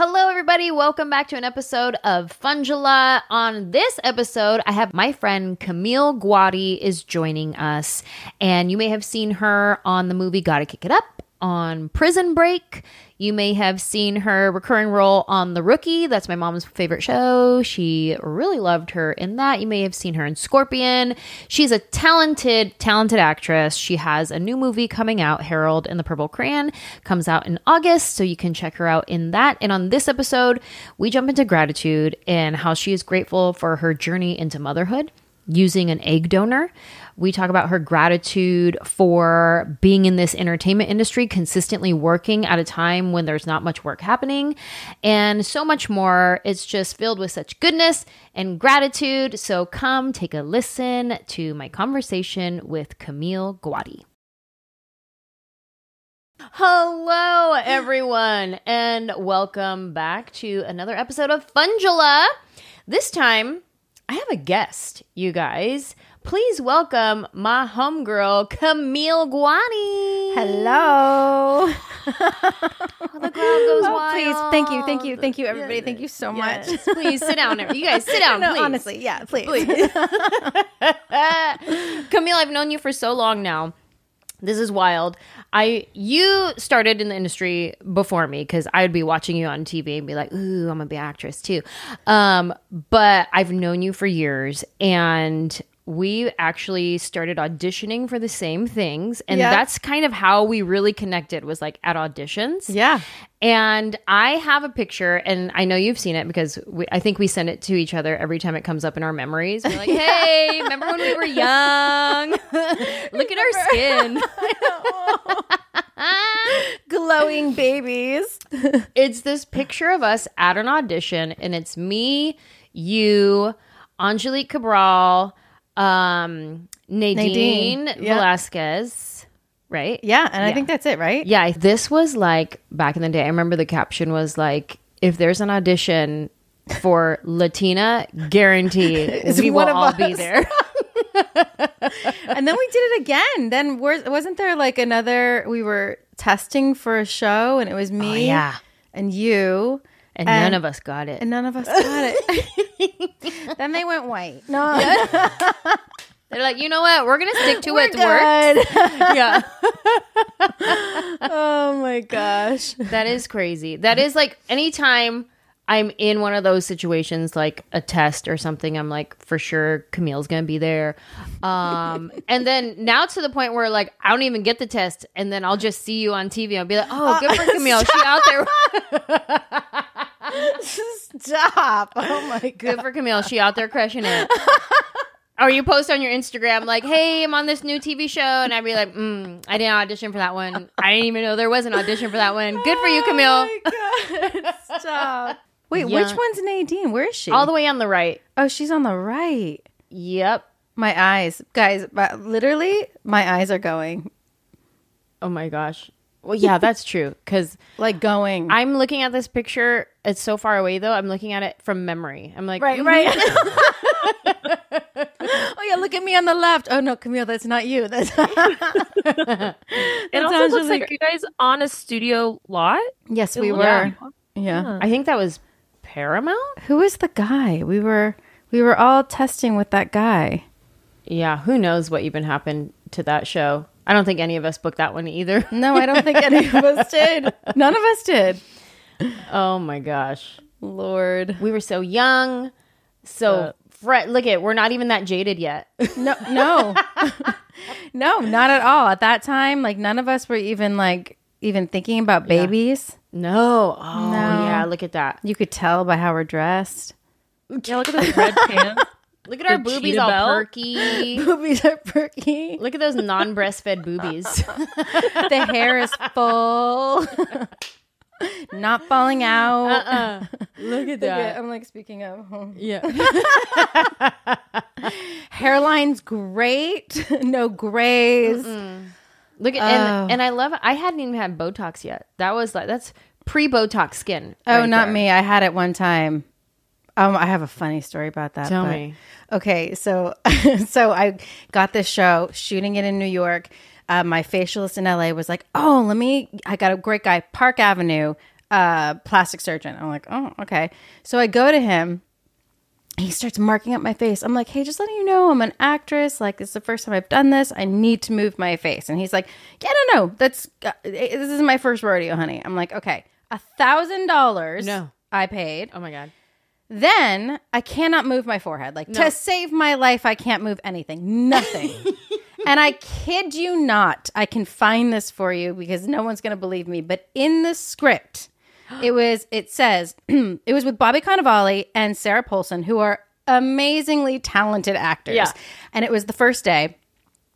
Hello, everybody. Welcome back to an episode of Funjelah. On this episode, I have my friend Camille Guaty is joining us. And you may have seen her on the movie Gotta Kick It Up, on Prison Break. You may have seen her recurring role on The Rookie. That's my mom's favorite show. She really loved her in that. You may have seen her in Scorpion. She's a talented actress. She has a new movie coming out, Harold and the Purple Crayon. Comes out in August, so you can check her out in that. And on this episode, we jump into gratitude and how she is grateful for her journey into motherhood using an egg donor. We talk about her gratitude for being in this entertainment industry, consistently working at a time when there's not much work happening, and so much more. It's just filled with such goodness and gratitude. So come take a listen to my conversation with Camille Guaty. Hello, everyone, and welcome back to another episode of Funjelah. This time, I have a guest, you guys. Please welcome my homegirl, Camille Guaty. Hello. The crowd goes wild. Please, thank you, everybody. Yes. Thank you so much. Yes. Please sit down. You guys sit down, no, please. Honestly, yeah, please. Camille, I've known you for so long now. This is wild. You started in the industry before me because I would be watching you on TV and be like, ooh, I'm gonna be an actress too. But I've known you for years, and we actually started auditioning for the same things. And that's kind of how we really connected, was like at auditions. Yeah. And I have a picture, and I know you've seen it because I think we send it to each other every time it comes up in our memories. We're like, hey, remember when we were young? Look at our skin. Glowing babies. It's this picture of us at an audition, and it's me, you, Angelique Cabral, Nadine Velasquez, right? Yeah, and I think that's it, right? Yeah, this was like back in the day. I remember the caption was like, if there's an audition for Latina, guarantee we will all be there. And then we did it again. Then wasn't there like another, we were testing for a show, and it was me and you. And none of us got it. And none of us got it. Then they went white. No. They're like, you know what? We're going to stick to what's worked. Yeah. Oh my gosh. That is crazy. That is like anytime I'm in one of those situations, like a test or something, I'm like, for sure, Camille's going to be there. And then now to the point where like, I don't even get the test. And then I'll just see you on TV. I'll be like, oh, good for Camille. She out there. Stop. Oh my God. Good for Camille. She out there crushing it. Or you post on your Instagram like, hey, I'm on this new TV show. And I'd be like, I didn't audition for that one. I didn't even know there was an audition for that one. Good for you, Camille. Oh my God. Stop. Wait, which one's Nadine? Where is she? All the way on the right. Oh, she's on the right. Yep. My eyes. Guys, literally, my eyes are going. Oh my gosh. Well, yeah, that's true. Because like going. I'm looking at this picture. It's so far away, though. I'm looking at it from memory. I'm like, right. Oh, yeah, look at me on the left. Oh, no, Camille, that's not you. That's it also looks like you guys on a studio lot. Yes, we were. Yeah. I think that was Paramount. Who is the guy? We were all testing with that guy. Yeah, who knows what even happened to that show. I don't think any of us booked that one either. No, I don't think any of us did. None of us did. Oh my gosh. Lord. We were so young. So look at, we're not even that jaded yet. No, not at all. At that time, like none of us were even thinking about babies. No. Oh, yeah. Look at that. You could tell by how we're dressed. Yeah, look at those red pants. Look at our boobies all perky. Boobies are perky. Look at those non-breastfed boobies. The hair is full. Not falling out. Look at that. I'm like speaking of. Yeah. Hairline's great. No grays. Look at and I love it. I hadn't even had Botox yet. That's pre-Botox skin. Oh, not me. I had it one time. I have a funny story about that. Tell me. Okay, so I got this show, shooting it in New York. My facialist in LA was like, I got a great guy, Park Avenue. plastic surgeon. I'm like, oh, okay. So I go to him. He starts marking up my face. I'm like, hey, just letting you know, I'm an actress. Like, this is the first time I've done this. I need to move my face. And he's like, yeah, no, this is my first rodeo, honey. I'm like, okay, $1,000. No, I paid. Oh my God. Then I cannot move my forehead. Like, to save my life, I can't move anything. Nothing. And I kid you not, I can find this for you because no one's going to believe me. But in the script, it says, it was with Bobby Cannavale and Sarah Paulson, who are amazingly talented actors. Yeah. And it was the first day.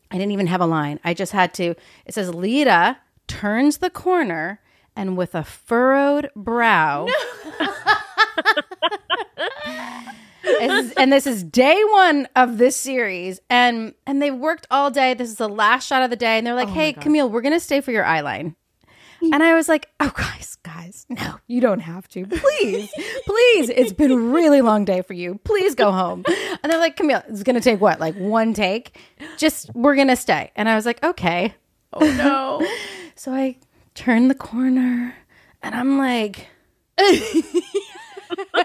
I didn't even have a line. I just had to, it says, Lita turns the corner and with a furrowed brow. No. And this is day one of this series. And they worked all day. This is the last shot of the day. And they're like, hey, Camille, we're going to stay for your eye line. And I was like, oh, guys, no, you don't have to. Please. It's been a really long day for you. Please go home. And they're like, Camille, it's going to take what? Like one take? Just, we're going to stay. And I was like, okay. Oh, no. So I turned the corner and I'm like...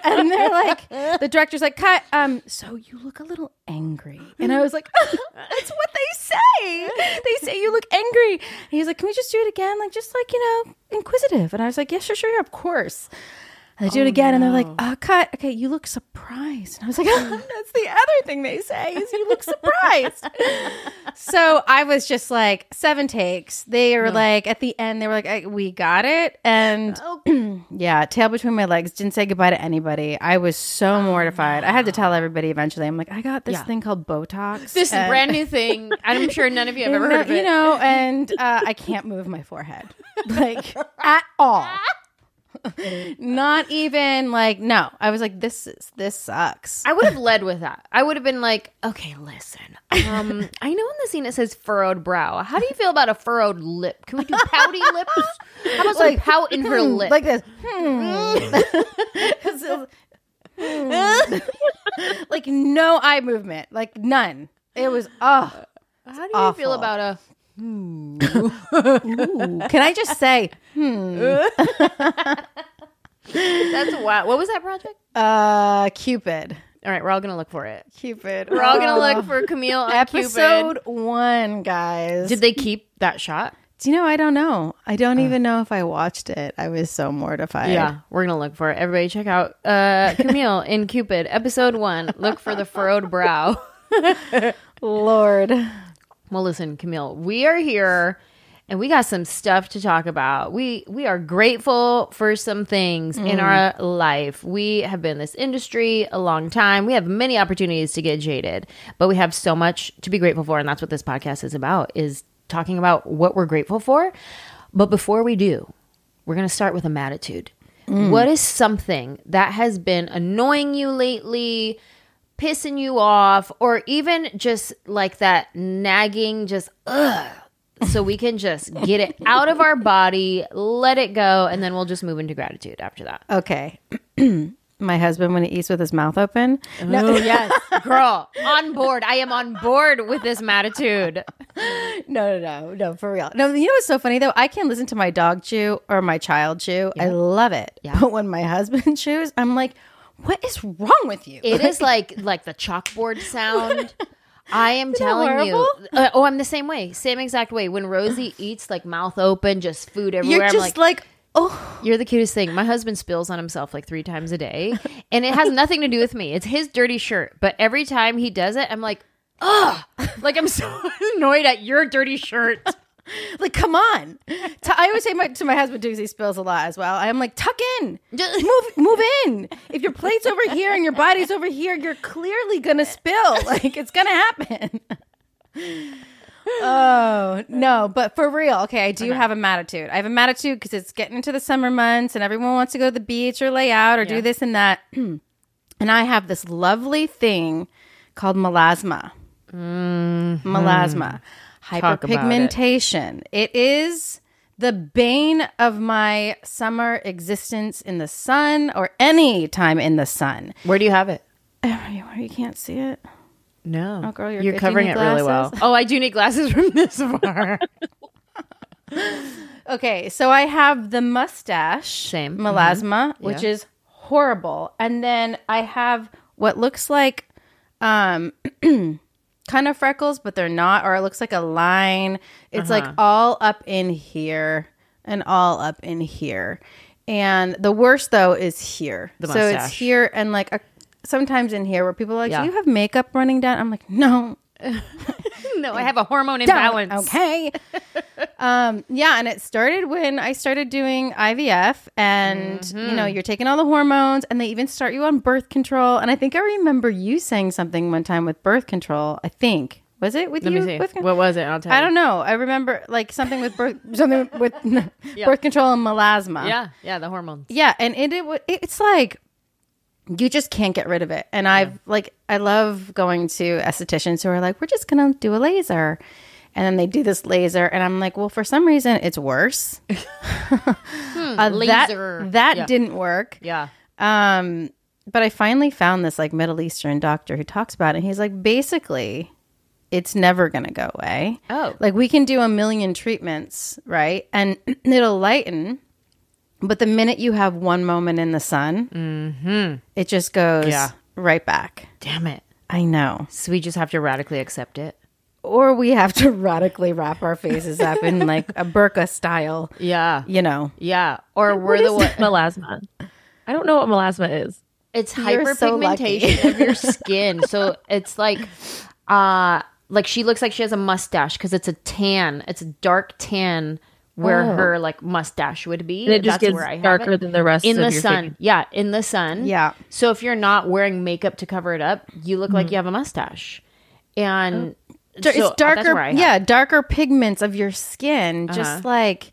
And they're like, the director's like, cut. So you look a little angry. And I was like, that's what they say. They say you look angry. And he's like, can we just do it again? Like, just like, inquisitive. And I was like, yeah, sure, of course. And they do it again. And they're like, cut. Okay, you look surprised. And I was like, that's the other thing they say is you look surprised. So I was just like, 7 takes. They were like, at the end, they were like, we got it. And yeah, tail between my legs. Didn't say goodbye to anybody. I was so mortified. I had to tell everybody eventually. I'm like, I got this thing called Botox. This is brand new thing. I'm sure none of you have ever heard of it. And I can't move my forehead. Like, at all. Not even like, no. I was like, this sucks. I would have led with that. I would have been like, okay, listen. I know in the scene it says furrowed brow. How do you feel about a furrowed lip? Can we do pouty lips? How about some pout in her lip? Like this. Like no eye movement. Like none. It was, How do you awful. feel about a... Ooh. Can I just say, That's wild. What was that project? Cupid. All right, we're all gonna look for it. Cupid. We're all gonna look for Camille on Episode Cupid. 1, guys. Did they keep that shot? Do you know? I don't know. I don't even know if I watched it. I was so mortified. Yeah, we're gonna look for it. Everybody, check out Camille in Cupid, Episode 1. Look for the furrowed brow. Lord. Well, listen, Camille, we are here and we got some stuff to talk about. We are grateful for some things in our life. We have been in this industry a long time. We have many opportunities to get jaded, but we have so much to be grateful for. And that's what this podcast is about, is talking about what we're grateful for. But before we do, we're going to start with a MADtitude. What is something that has been annoying you lately, pissing you off, or even just like that nagging, just so we can just get it out of our body, let it go, and then we'll just move into gratitude after that. Okay. My husband, when he eats with his mouth open. No, yes, girl, on board. I am on board with this MADtitude. No, for real. No, you know what's so funny though? I can listen to my dog chew or my child chew. Yeah. I love it. Yeah. But when my husband chews, I'm like, what is wrong with you? It is like the chalkboard sound. I am telling you. I'm the same way. Same exact way. When Rosie eats, like mouth open, just food everywhere. You're just like, oh. You're the cutest thing. My husband spills on himself like 3 times a day. And it has nothing to do with me. It's his dirty shirt. But every time he does it, I'm like, ugh. Like I'm so annoyed at your dirty shirt. Like, come on. I always say to my husband, because he spills a lot as well. I'm like, tuck in. Move in. If your plate's over here and your body's over here, you're clearly going to spill. Like, it's going to happen. Oh, no. But for real, okay, I do have a MADtitude. I have a MADtitude because it's getting into the summer months and everyone wants to go to the beach or lay out or do this and that. And I have this lovely thing called melasma. Melasma. Hyperpigmentation. It is the bane of my summer existence in the sun or any time in the sun. Where do you have it? You can't see it? No. Oh, girl, you're covering it really well. Oh, I do need glasses from this far. Okay, so I have the mustache. Same. Melasma, which is horrible. And then I have what looks like kind of freckles, but they're not, or it looks like a line. It's like all up in here and all up in here. And the worst though is here. The so mustache. it's here and like sometimes in here where people are like, do you have makeup running down? I'm like, no. No, I have a hormone imbalance. Okay. Yeah, and it started when I started doing IVF, and you know, you're taking all the hormones, and they even start you on birth control. And I think I remember you saying something one time with birth control. I think was it with Let you? me see. With What was it? I'll tell you. I don't know. I remember like something with birth control and melasma. Yeah, the hormones. Yeah, and it's like you just can't get rid of it. And I love going to estheticians who are like, we're just going to do a laser. And then they do this laser. And I'm like, well, for some reason, it's worse. Laser. That didn't work. Yeah. But I finally found this like Middle Eastern doctor who talks about it. He's like, basically, it's never going to go away. Oh. Like we can do a million treatments, right? And it'll lighten. But the minute you have one moment in the sun, it just goes right back. Damn it. I know. So we just have to radically accept it. Or we have to radically wrap our faces up in like a burqa style. Yeah. You know. Yeah. Or we're the one. Melasma. I don't know what melasma is. It's You're so hyperpigmentation of your skin. So it's like she looks like she has a mustache because it's a tan. It's a dark tan. Where her like mustache would be. And it just That's gets where I have darker it. than the rest in of the your sun. face. Yeah, in the sun. Yeah. So if you're not wearing makeup to cover it up, you look like you have a mustache. And so It's darker. That's where I have it. Darker pigments of your skin, just like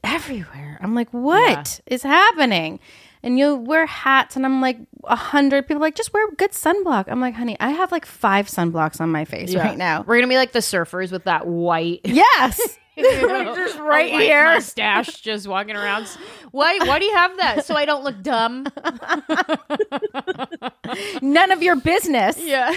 everywhere. I'm like, what is happening? And you wear hats, and I'm like, 100 people are like, just wear good sunblock. I'm like, honey, I have like 5 sunblocks on my face right now. We're gonna be like the surfers with that white. Yes. just right here. Mustache, just walking around. Why do you have that? So I don't look dumb. None of your business. Yeah.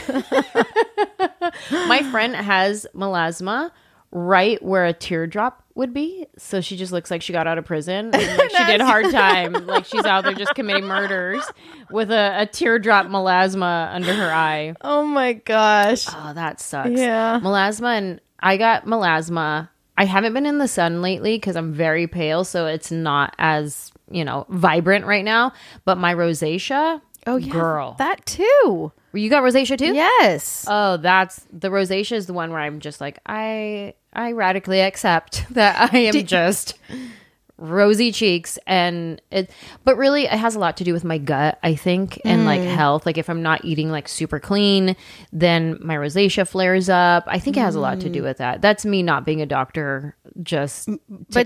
My friend has melasma right where a teardrop would be. So she just looks like she got out of prison. And, like, she did hard time. Like she's out there just committing murders with a teardrop melasma under her eye. Oh my gosh. Oh, that sucks. Yeah. Melasma, and I got melasma. I haven't been in the sun lately because I'm very pale. So it's not as, vibrant right now. But my rosacea. Oh, yeah. Girl. That too. You got rosacea too? Yes. Oh, the rosacea is the one where I'm just like, I radically accept that I am just rosy cheeks, but really it has a lot to do with my gut, I think, and like health. Like if I'm not eating like super clean, then my rosacea flares up. I think it has a lot to do with that. That's me not being a doctor, just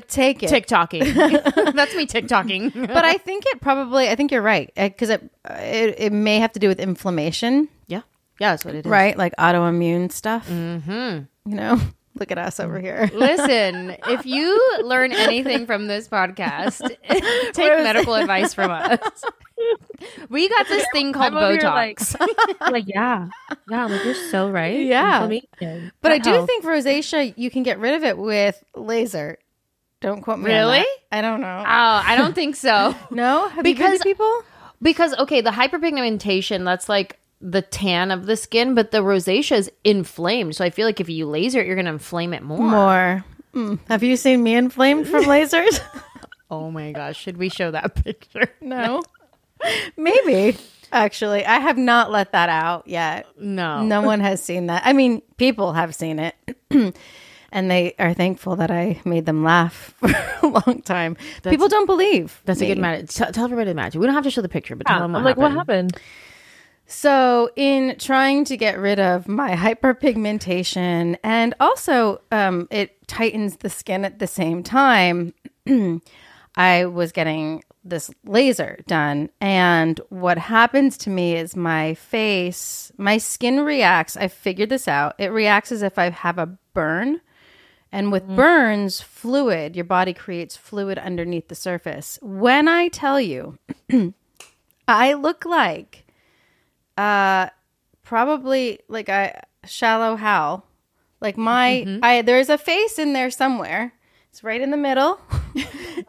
take it. TikToking. That's me TikToking. But I think you're right, because it may have to do with inflammation. Yeah, that's what it is. Right, like autoimmune stuff. Look at us over here. Listen, if you learn anything from this podcast, take medical advice from us. We got this thing called Botox. Yeah, like you're so right. Yeah. But I do helps. think rosacea, you can get rid of it with laser. Don't quote me. Really? On that. I don't know. Oh, I don't think so. No? Have you been to people? Because, okay, the hyperpigmentation, that's like the tan of the skin, but the rosacea is inflamed. So I feel like if you laser it, you're going to inflame it more. Have you seen me inflamed from lasers? Oh my gosh. Should we show that picture? No. Maybe. Actually, I have not let that out yet. No one has seen that. I mean, people have seen it. And they are thankful that I made them laugh for a long time. People don't believe. That's a good matter. Tell everybody the magic. We don't have to show the picture, but tell them what happened. So in trying to get rid of my hyperpigmentation, and also it tightens the skin at the same time, I was getting this laser done. And what happens to me is my skin reacts. I figured this out. It reacts as if I have a burn. And with burns, your body creates fluid underneath the surface. When I tell you, I look like probably like a shallow Hal. Like there's a face in there somewhere. It's right in the middle.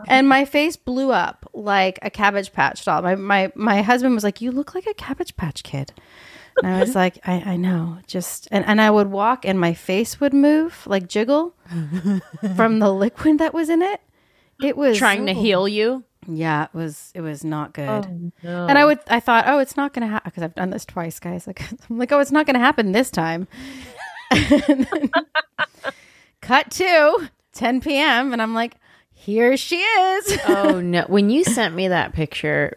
And my face blew up like a Cabbage Patch doll. My husband was like, you look like a Cabbage Patch Kid. And I was like, I know. Just and I would walk and my face would move, like jiggle from the liquid that was in it. It was trying to heal you. Yeah, it was not good. Oh, no. And I thought, oh, it's not going to happen, because I've done this twice, guys. Like, I'm like, oh, it's not going to happen this time. Cut to 10 p.m. and I'm like, here she is. Oh no. When you sent me that picture,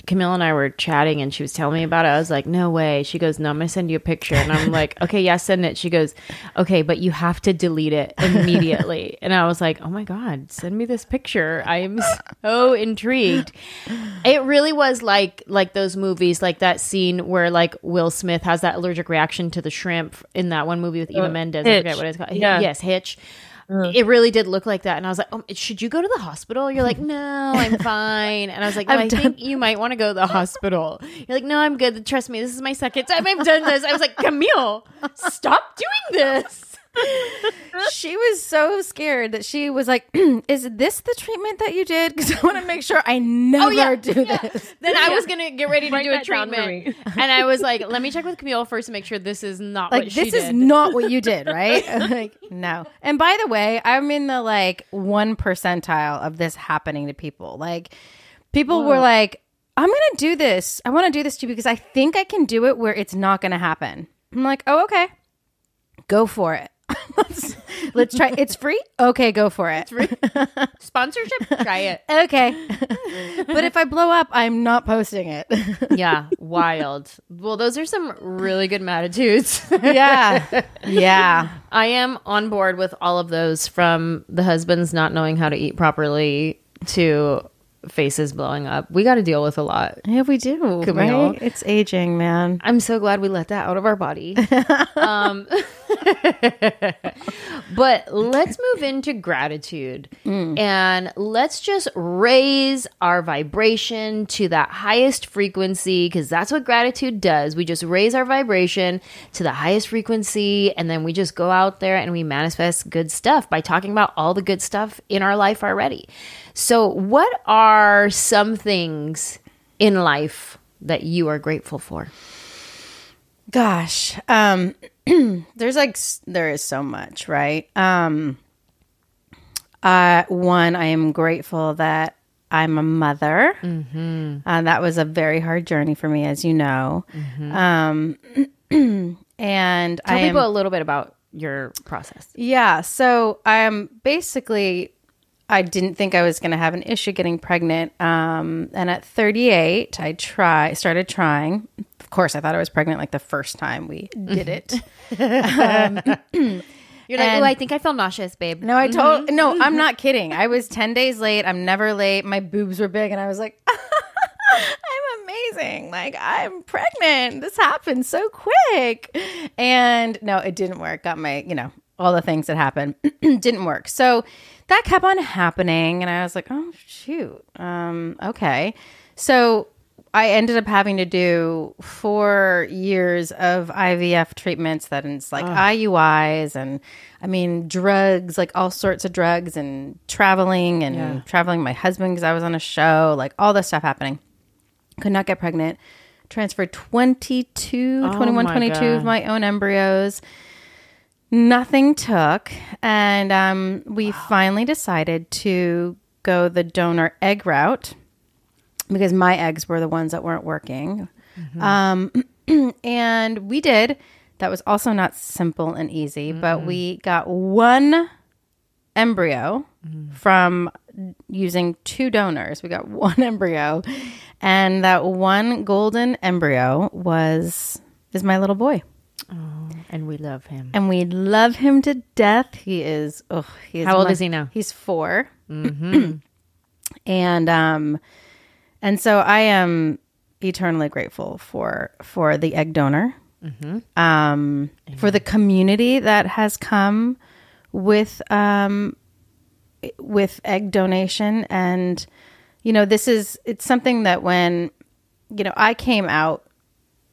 Camille and I were chatting and she was telling me about it. I was like, no way. She goes, no, I'm going to send you a picture. And I'm like, okay, yeah, send it. She goes, okay, but you have to delete it immediately. And I was like, oh my God, send me this picture. I am so intrigued. It really was like those movies, like that scene where like Will Smith has that allergic reaction to the shrimp in that one movie with Eva Mendes. Hitch. I forget what it's called. Yeah. Yes, Hitch. It really did look like that. And I was like, oh, should you go to the hospital? You're like, no, I'm fine. And I was like, no, I think you might want to go to the hospital. You're like, no, I'm good. Trust me, this is my second time I've done this. I was like, Camille, stop doing this. She was so scared that she was like, is this the treatment that you did? Because I want to make sure I never do this. Then I was going to get ready to Write do a that down for treatment. And I was like, let me check with Camille first to make sure this is not Like, what she this did. is not what you did, right? Like, no. And by the way, I'm in the like 1 percentile of this happening to people. Like, people were like, I'm going to do this. I want to do this to you because I think I can do it where it's not going to happen. I'm like, oh, okay. Go for it. Let's try. It's free? Okay, go for it. It's free. Sponsorship? Try it. Okay. But if I blow up, I'm not posting it. Yeah, wild. Well, those are some really good attitudes. Yeah. Yeah. I am on board with all of those, from the husbands not knowing how to eat properly to faces blowing up. We got to deal with a lot. Yeah, we do. Camille. Right? It's aging, man. I'm so glad we let that out of our body. But let's move into gratitude and let's just raise our vibration to that highest frequency, because that's what gratitude does. We just raise our vibration to the highest frequency, and then we just go out there and we manifest good stuff by talking about all the good stuff in our life already. So what are some things in life that you are grateful for? Gosh, there is so much, right? One, I am grateful that I'm a mother. That was a very hard journey for me, as you know. And Tell people a little bit about your process. Yeah, so I didn't think I was going to have an issue getting pregnant. And at 38, I started trying. Of course, I thought I was pregnant like the first time we did it. You're like, oh, I think I feel nauseous, babe. No, no, I'm not kidding. I was 10 days late. I'm never late. My boobs were big and I was like, I'm amazing. Like, I'm pregnant. This happened so quick. And no, it didn't work. Got my, all the things that happened didn't work. So that kept on happening. And I was like, oh, shoot. Okay. So I ended up having to do 4 years of IVF treatments. That it's like IUIs and drugs, like all sorts of drugs, and traveling my husband because I was on a show, like all this stuff happening. Could not get pregnant. Transferred 22 of my own embryos. Nothing took. And we finally decided to go the donor egg route because my eggs were the ones that weren't working. And we did. That was also not simple and easy, but we got one embryo from using 2 donors. We got one embryo, and that one golden embryo is my little boy. Oh, and we love him. And we love him to death. He is How old is he now? He's 4. And so I am eternally grateful for the egg donor, for the community that has come with egg donation. And, it's something that when, I came out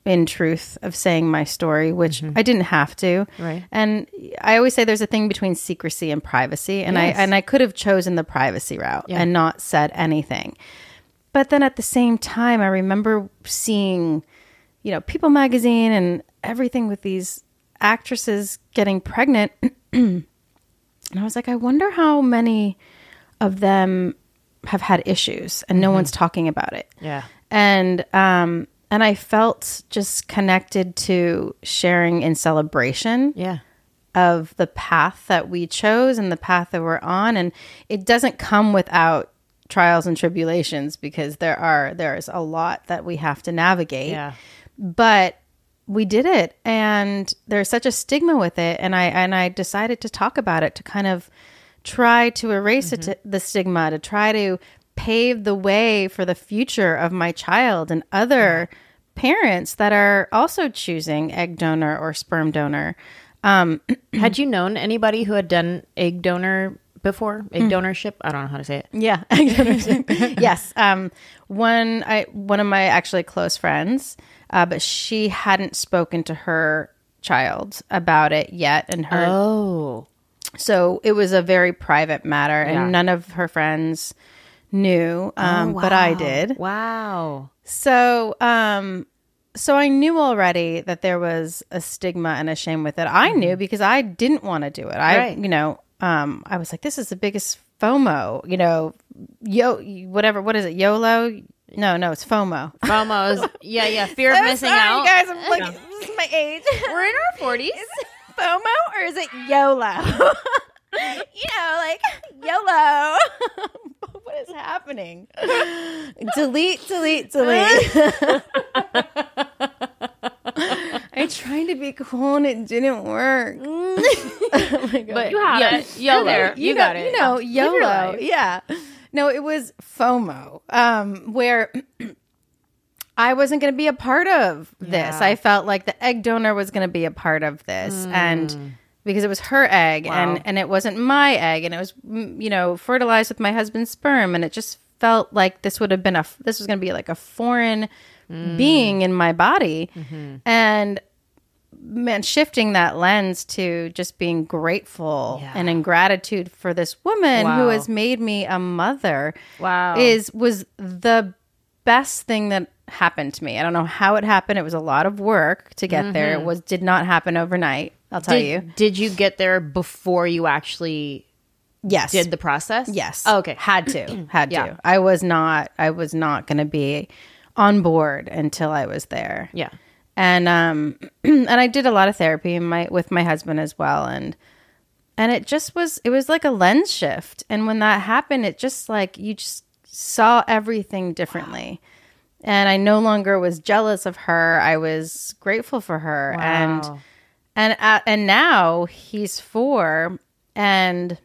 in truth of saying my story, which I didn't have to. Right. And I always say there's a thing between secrecy and privacy. And I could have chosen the privacy route and not said anything. But then at the same time, I remember seeing, People magazine and everything with these actresses getting pregnant. And I was like, I wonder how many of them have had issues and no one's talking about it. Yeah. And I felt just connected to sharing in celebration of the path that we chose and the path that we're on. And it doesn't come without trials and tribulations, because there's a lot that we have to navigate. Yeah. But we did it, and there's such a stigma with it. And I decided to talk about it, to kind of try to erase the stigma, to try to pave the way for the future of my child and other parents that are also choosing egg donor or sperm donor. Had you known anybody who had done egg donor before? Egg donorship? I don't know how to say it. Yeah, egg donorship. Yes. One of my actually close friends, but she hadn't spoken to her child about it yet, and so it was a very private matter, and none of her friends knew, but I did. Wow. So I knew already that there was a stigma and a shame with it. I knew because I didn't want to do it. I was like, this is the biggest FOMO, whatever. What is it? YOLO? No, it's FOMO. FOMO is, fear of missing out. You guys, I'm like, this is my age. We're in our 40s. Is it FOMO or is it YOLO? Like YOLO. What is happening? Delete. I tried to be cool and it didn't work. Oh my God. But you had it. YOLO. You got it. YOLO. Yeah. No, it was FOMO, where I wasn't going to be a part of this. I felt like the egg donor was going to be a part of this. And because it was her egg and it wasn't my egg, and it was, fertilized with my husband's sperm. And it just felt like this was going to be like a foreign being in my body. And man, shifting that lens to just being grateful and in gratitude for this woman who has made me a mother was the best thing that happened to me. I don't know how it happened. It was a lot of work to get there. It did not happen overnight, I'll tell you. Did you get there before you actually did the process? Yes. Oh, okay. Had to. I was not going to be on board until I was there. Yeah. And and I did a lot of therapy with my husband as well, and it was like a lens shift. And when that happened, it just like you just saw everything differently. And I no longer was jealous of her. I was grateful for her. Wow. And now he's 4, and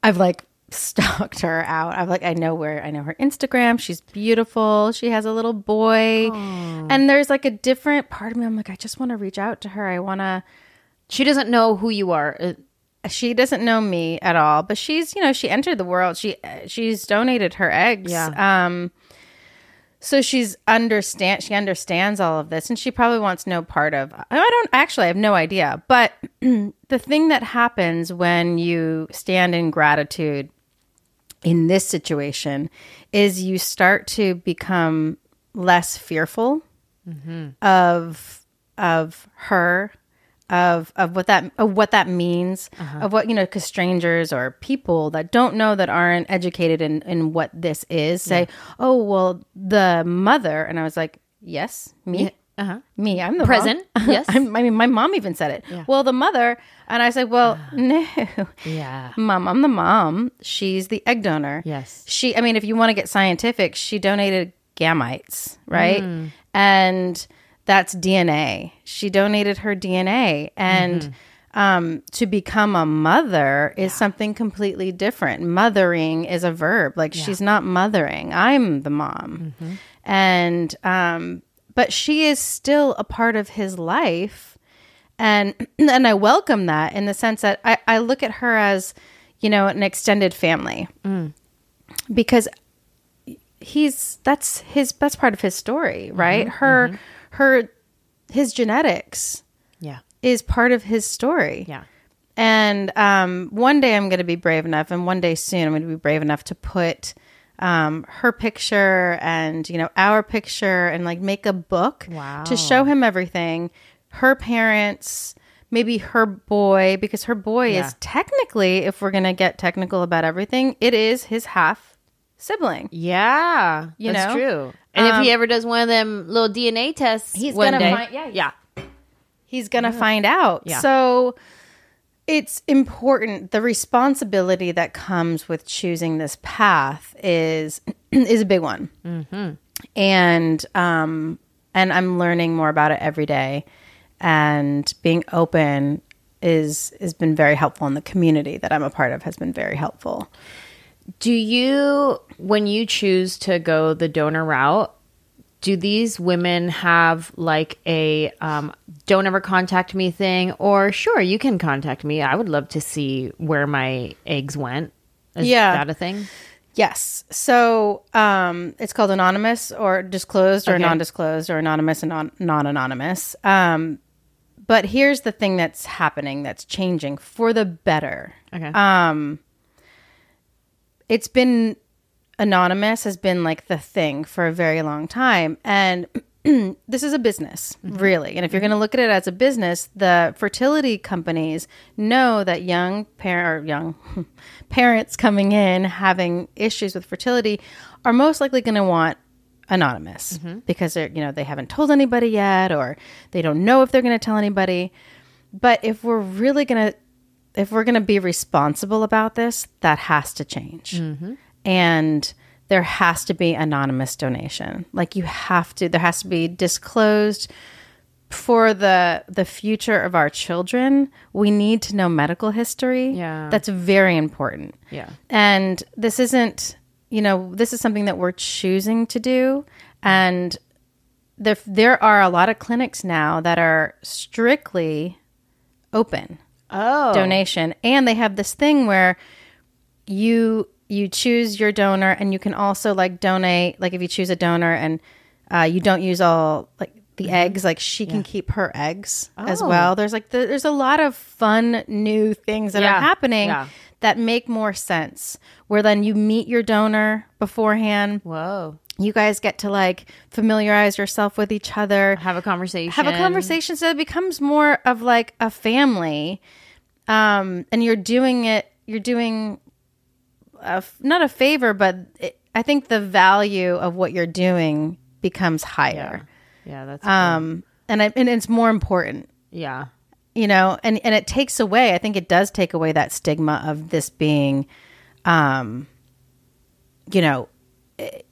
I've like stalked her out. I know her Instagram. She's beautiful. She has a little boy. Aww. And there's like a different part of me. I'm like, I just want to reach out to her. She doesn't know who you are. She doesn't know me at all, but she's, she entered the world. She's donated her eggs. Yeah. So she understands all of this, and she probably wants no part of. I have no idea. But the thing that happens when you stand in gratitude in this situation is you start to become less fearful of her, of what that means, of what, because strangers or people that don't know, that aren't educated in what this is, say, oh, well, the mother. And I was like, yes, me. Me, I'm the present. Mom. Yes. My mom even said it. Yeah. Well, the mother. And I said, well, no. Yeah. Mom, I'm the mom. She's the egg donor. Yes. If you want to get scientific, she donated gametes, right? And that's DNA. She donated her DNA. And to become a mother is something completely different. Mothering is a verb. She's not mothering. I'm the mom. And but she is still a part of his life. And I welcome that, in the sense that I look at her as, an extended family. Because that's part of his story, right? Her his genetics Yeah. is part of his story. Yeah. And one day I'm going to be brave enough, and one day soon I'm going to be brave enough to put her picture and, you know, our picture and like make a book to show him everything. Her parents, maybe her boy, because her boy is technically, if we're going to get technical about everything, it is his half sibling. Yeah. That's true. And if he ever does one of them little DNA tests, he's one gonna day, find he's gonna find out. Yeah. So it's important. The responsibility that comes with choosing this path is a big one. And I'm learning more about it every day, and being open has been very helpful, and the community that I'm a part of has been very helpful. Do you, when you choose to go the donor route, do these women have like a don't ever contact me thing, or sure, you can contact me, I would love to see where my eggs went? Is that a thing? Yes. So it's called anonymous or disclosed or non-disclosed or anonymous and non-anonymous. But here's the thing that's happening, that's changing for the better. Okay. It's been anonymous has been like the thing for a very long time. And this is a business, really. And if you're going to look at it as a business, the fertility companies know that young parents coming in having issues with fertility are most likely going to want anonymous because they're, you know, they haven't told anybody yet, or they don't know if they're going to tell anybody. But if we're really going to be responsible about this, that has to change. And there has to be anonymous donation. Like there has to be disclosed for the future of our children. We need to know medical history. Yeah. That's very important. Yeah. And this isn't, you know, this is something that we're choosing to do. And there are a lot of clinics now that are strictly open donation. And they have this thing where you choose your donor, and you can also like donate, like if you choose a donor and you don't use all like the eggs, like she can keep her eggs as well. There's like there's a lot of fun new things that are happening that make more sense, where then you meet your donor beforehand. Whoa. You guys get to like familiarize yourself with each other. Have a conversation. So it becomes more of like a family. And you're doing not a favor, but I think the value of what you're doing becomes higher. Yeah, that's cool. And it's more important. Yeah. You know, and it takes away, I think it does take away that stigma of this being, you know,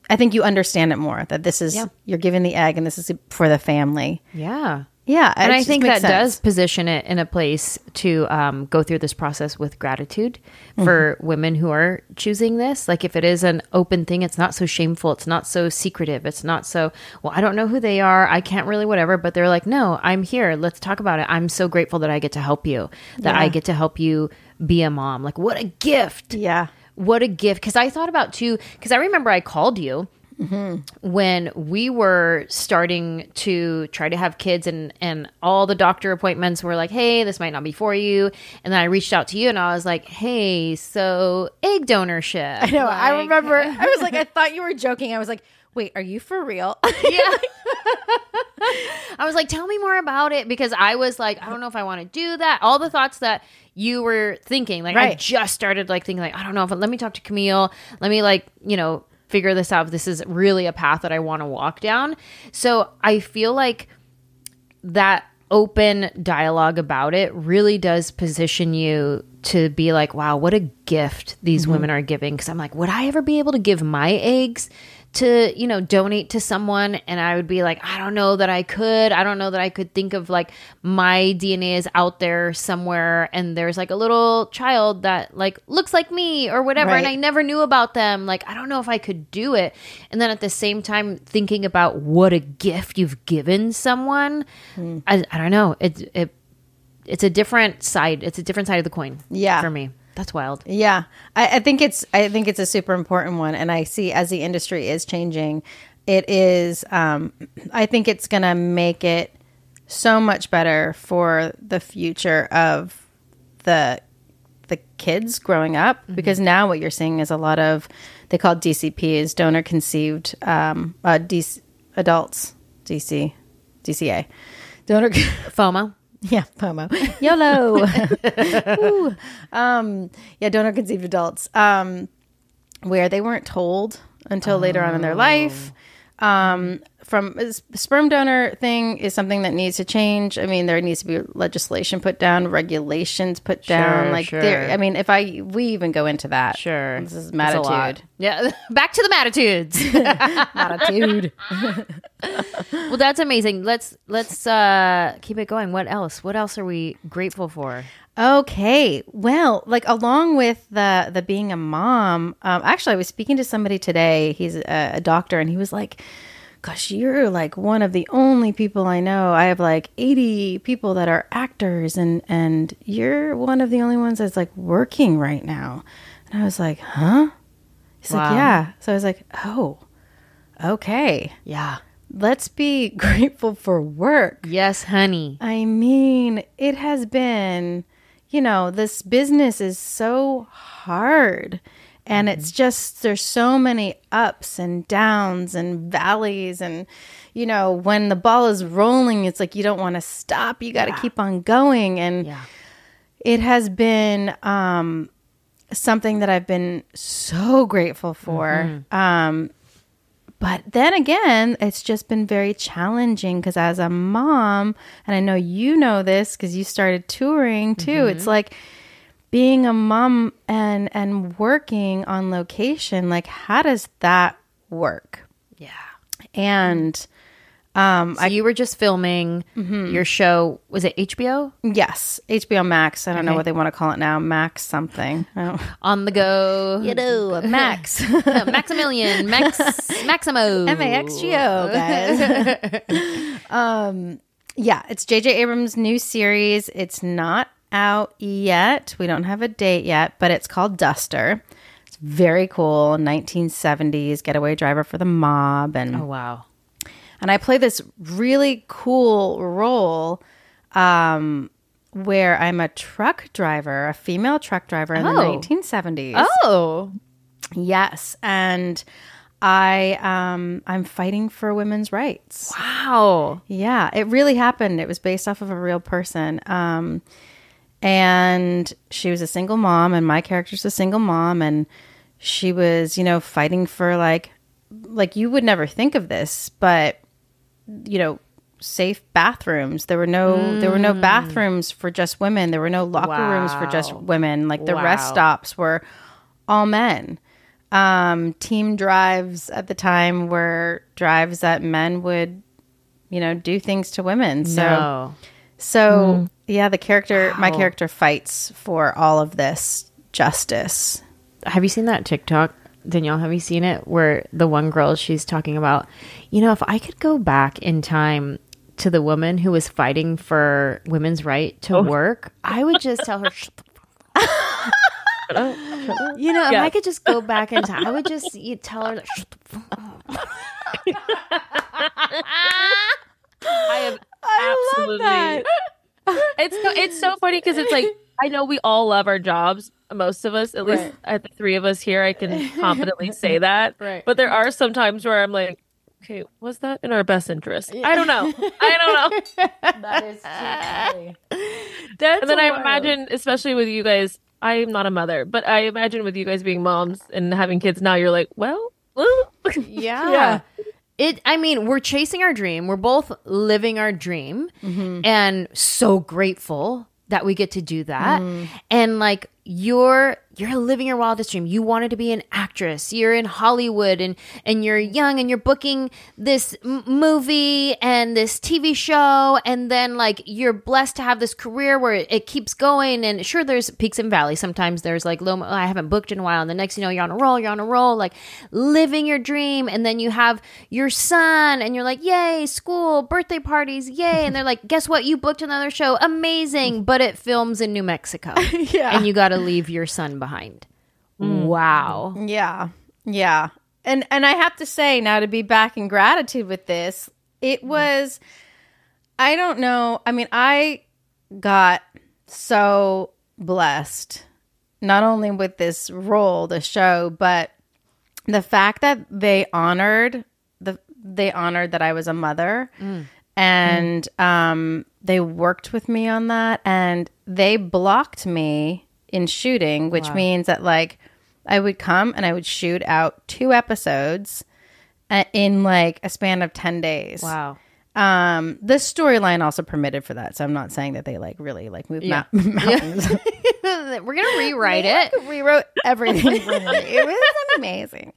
I think you understand it more, that this is, you're giving the egg and this is for the family. Yeah. Yeah. And I think that does position it in a place to go through this process with gratitude for women who are choosing this. Like if it is an open thing, it's not so shameful. It's not so secretive. It's not so, well, I don't know who they are. I can't really whatever. But they're like, no, I'm here. Let's talk about it. I'm so grateful that I get to help you, that I get to help you be a mom. Like what a gift. Yeah. What a gift. Because I thought about too, because I remember I called you when we were starting to try to have kids, and all the doctor appointments were like, hey, this might not be for you. And then I reached out to you and I was like, hey, so egg donorship. I know. Like, I remember. I was like, I thought you were joking. I was like, wait, are you for real? Yeah. I was like, tell me more about it, because I was like, I don't know if I want to do that. All the thoughts that you were thinking, like I just started like thinking like, I don't know if let me talk to Camille. Let me like, you know, figure this out if this is really a path that I want to walk down. So I feel like that open dialogue about it really does position you to be like, wow, what a gift these women are giving. Because I'm like, would I ever be able to give my eggs to, you know, donate to someone? And I would be like, I don't know that I could. I don't know that I could think of like my DNA is out there somewhere and there's like a little child that like looks like me or whatever. And I never knew about them. Like, I don't know if I could do it. And then at the same time, thinking about what a gift you've given someone. I don't know. It's a different side. It's a different side of the coin. Yeah. For me. That's wild. Yeah. I think it's a super important one. And I see as the industry is changing, it is, I think it's going to make it so much better for the future of the kids growing up, because now what you're seeing is a lot of, they call DCPs, donor conceived adults, DCA, donor FOMO. Yeah, FOMO. YOLO. Donor conceived adults, where they weren't told until later on in their life. From sperm donor thing is something that needs to change. I mean, there needs to be legislation put down, regulations put down. I mean, we even go into that. Sure. This is Matitude. Yeah. Back to the Matitudes. Matitude. Well, that's amazing. Let's keep it going. What else? What else are we grateful for? Okay. Well, like along with the being a mom, actually I was speaking to somebody today. He's a doctor, and he was like, gosh, you're like one of the only people I know. I have like 80 people that are actors, and you're one of the only ones that's like working right now. And I was like, huh? He's like, yeah. So I was like, oh, okay. Yeah. Let's be grateful for work. Yes, honey. I mean, it has been, this business is so hard. And it's just, there's so many ups and downs and valleys. And, when the ball is rolling, it's like you don't want to stop. You got to keep on going. And it has been something that I've been so grateful for. But then again, it's just been very challenging because as a mom, and I know you know this because you started touring too, it's like being a mom and working on location, like how does that work? Yeah. And so you were just filming your show, was it HBO? Yes, HBO Max. I don't know what they want to call it now. Max something. On the go. Max. Maximilian. Maximo. MAXGO, guys. It's J.J. Abrams' new series. It's not out yet. We don't have a date yet, but it's called Duster. It's very cool. 1970s getaway driver for the mob. And oh, wow. And I play this really cool role where I'm a truck driver, a female truck driver in the 1970s. Oh. Yes. And I'm fighting for women's rights. Wow. Yeah, it really happened. It was based off of a real person. And she was a single mom, and my character's a single mom, and she was, fighting for like you would never think of this, but safe bathrooms. There were no bathrooms for just women. There were no locker rooms for just women. Like the rest stops were all men. Team drives at the time were drives that men would, do things to women. So the character, my character fights for all of this justice. Have you seen that TikTok? Danielle, have you seen it? Where the one girl, she's talking about, if I could go back in time to the woman who was fighting for women's right to work, I would just tell her, shut the fuck up. If I could just go back in time, I would just tell her, shut the fuck up. I love that. It's so funny because it's like, I know we all love our jobs. Most of us, at least the three of us here, I can confidently say that. Right. But there are some times where I'm like, okay, was that in our best interest? Yeah. I don't know. That is too funny. And then I imagine, especially with you guys, I am not a mother, but I imagine with you guys being moms and having kids now, you're like, well. Yeah. We're chasing our dream. We're both living our dream and so grateful that we get to do that. And like you're living your wildest dream. You wanted to be an actress. You're in Hollywood and you're young and you're booking this movie and this TV show. And then like you're blessed to have this career where it keeps going. And sure, there's peaks and valleys. Sometimes there's like low, I haven't booked in a while. And the next, you're on a roll, like living your dream. And then you have your son and you're like, yay, school, birthday parties, yay. And they're like, guess what? You booked another show. Amazing. But it films in New Mexico. And you got to leave your son behind. Wow. Yeah. And I have to say now, to be back in gratitude with this, it was, I don't know. I mean, I got so blessed, not only with this role, the show, but the fact that they honored that I was a mother, and they worked with me on that, and they blocked me in shooting, which means that like I would come and I would shoot out 2 episodes in like a span of 10 days. Wow. The storyline also permitted for that, so I'm not saying that they like really like moved mountains. We're gonna rewrite it. Rewrote everything for me. It was amazing.